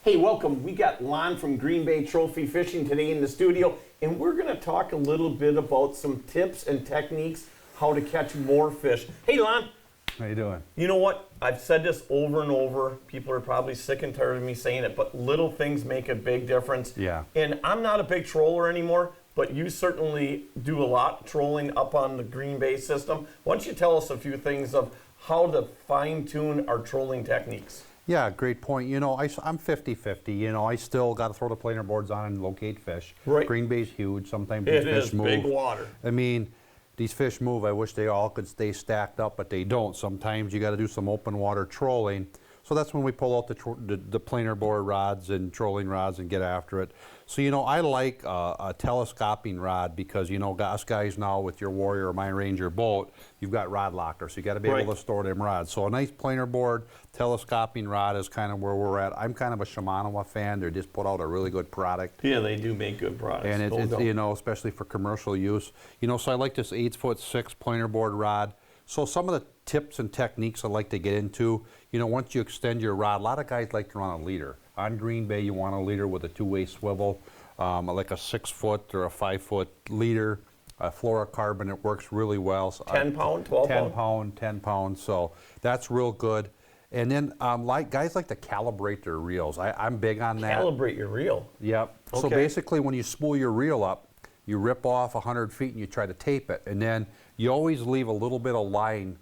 Hey, welcome. We got Lon from Green Bay Trophy Fishing today in the studio, and we're going to talk a little bit about some tips and techniques how to catch more fish. Hey, Lon. How you doing? You know what? I've said this over and over. People are probably sick and tired of me saying it, but little things make a big difference. Yeah. And I'm not a big troller anymore, but you certainly do a lot trolling up on the Green Bay system. Why don't you tell us a few things of how to fine-tune our trolling techniques? Yeah, great point. You know, I'm 50-50. You know, I still got to throw the planer boards on and locate fish. Right. Green Bay's huge. Sometimes these fish move. It is big water. I mean, these fish move. I wish they all could stay stacked up, but they don't. Sometimes you got to do some open water trolling. So that's when we pull out the planer board rods and trolling rods and get after it. So, you know, I like a telescoping rod because, you know, us guys now with your Warrior or my Ranger boat, you've got rod lockers. So you got to be able to store them rods. So a nice planer board, telescoping rod is kind of where we're at. I'm kind of a Shimano fan. They just put out a really good product. Yeah, they do make good products. And it's you know, especially for commercial use. You know, so I like this 8'6" planer board rod. So some of the tips and techniques I like to get into, you know, once you extend your rod, a lot of guys like to run a leader. On Green Bay, you want a leader with a two-way swivel, like a 6-foot or a 5-foot leader, a fluorocarbon. It works really well. So 10 pound, 12 pound? 10 pounds, so that's real good. And then guys like to calibrate their reels. I'm big on that. Calibrate your reel? Yep. Okay. So basically when you spool your reel up, you rip off 100 feet and you try to tape it. And then you always leave a little bit of line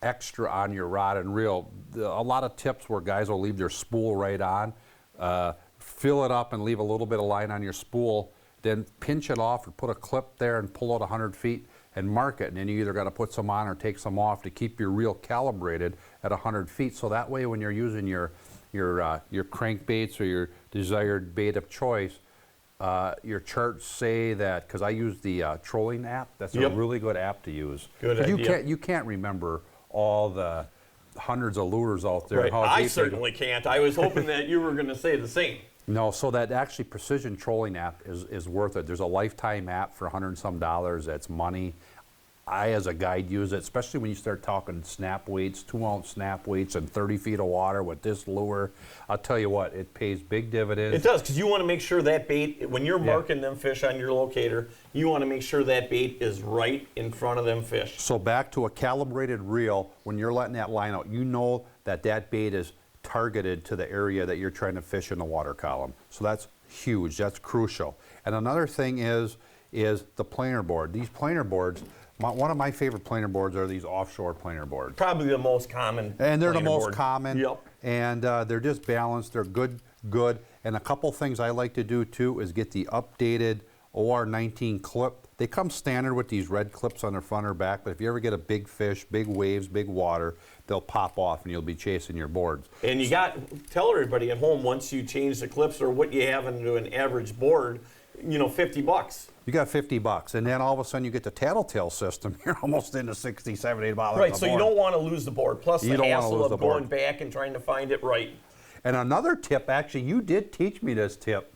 extra on your rod and reel. A lot of tips where guys will leave their spool right on. Fill it up and leave a little bit of line on your spool, then pinch it off and put a clip there and pull out 100 feet and mark it. And then you either got to put some on or take some off to keep your reel calibrated at 100 feet. So that way when you're using your crankbaits or your desired bait of choice, your charts say that, because I use the trolling app. That's a really good app to use. Good idea. You can't remember all the hundreds of lures out there. Right. I certainly can't. I was hoping that you were going to say the same. No, so that actually precision trolling app is worth it. There's a lifetime app for $100 and some. That's money. I, as a guide, use it, especially when you start talking snap weights, 2-ounce snap weights and 30 feet of water with this lure. I'll tell you what, it pays big dividends. It does, because you want to make sure that bait, when you're marking them fish on your locator, you want to make sure that bait is right in front of them fish. So back to a calibrated reel, when you're letting that line out, you know that that bait is targeted to the area that you're trying to fish in the water column. So that's huge, that's crucial. And another thing is the planer board. These planer boards, one of my favorite planer boards are these offshore planer boards. Probably the most common. And they're the most board. common. Yep. And they're just balanced. They're good. And a couple things I like to do too is get the updated OR19 clip. They come standard with these red clips on their front or back, but if you ever get a big fish, big waves, big water, they'll pop off and you'll be chasing your boards. And you tell everybody at home, once you change the clips or what you have into an average board, you know, $50. You got $50, and then all of a sudden you get the tattletale system. You're almost into $60, $70 $80. Right, so you don't want to lose the board. Plus the hassle of going board back and trying to find it right. And another tip, actually, you did teach me this tip,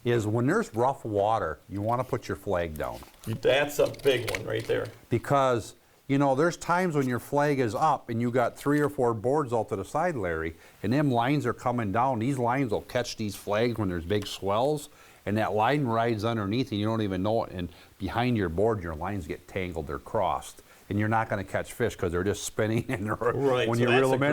is when there's rough water, you want to put your flag down. That's a big one right there. Because, you know, there's times when your flag is up and you got 3 or 4 boards out to the side, Larry, and them lines are coming down. These lines will catch these flags when there's big swells, and that line rides underneath and you don't even know it, and behind your board your lines get tangled or crossed, and you're not going to catch fish because they're just spinning, and right, when so you that's reel them in,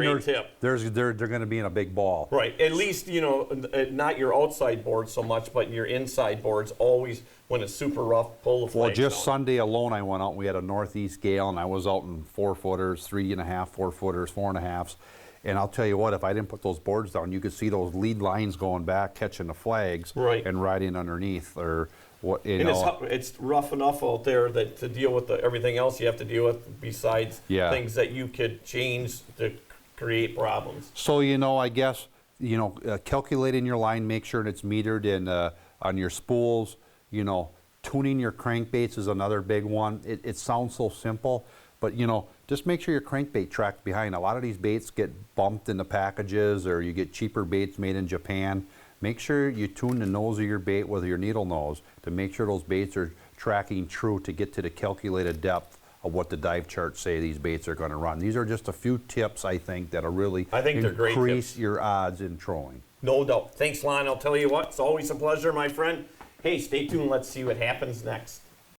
they're going to be in a big ball. Right, at least, you know, not your outside boards so much, but your inside boards always, when it's super rough, pull the flags Well, just down. Sunday alone I went out and we had a northeast gale, and I was out in 4-footers, 3.5, 4-footers, 4.5s. And I'll tell you what, if I didn't put those boards down, you could see those lead lines going back, catching the flags, and riding underneath, or what, you know. It's rough enough out there that to deal with everything else you have to deal with besides things that you could change to create problems. So, you know, I guess, you know, calculating your line, make sure it's metered in on your spools. You know, tuning your crankbaits is another big one. It sounds so simple, but, you know, just make sure your crankbait tracks behind. A lot of these baits get bumped in the packages, or you get cheaper baits made in Japan. Make sure you tune the nose of your bait with your needle nose to make sure those baits are tracking true to get to the calculated depth of what the dive charts say these baits are going to run. These are just a few tips, I think, that'll really increase your odds in trolling. No doubt. Thanks, Lon. I'll tell you what, it's always a pleasure, my friend. Hey, stay tuned. Let's see what happens next.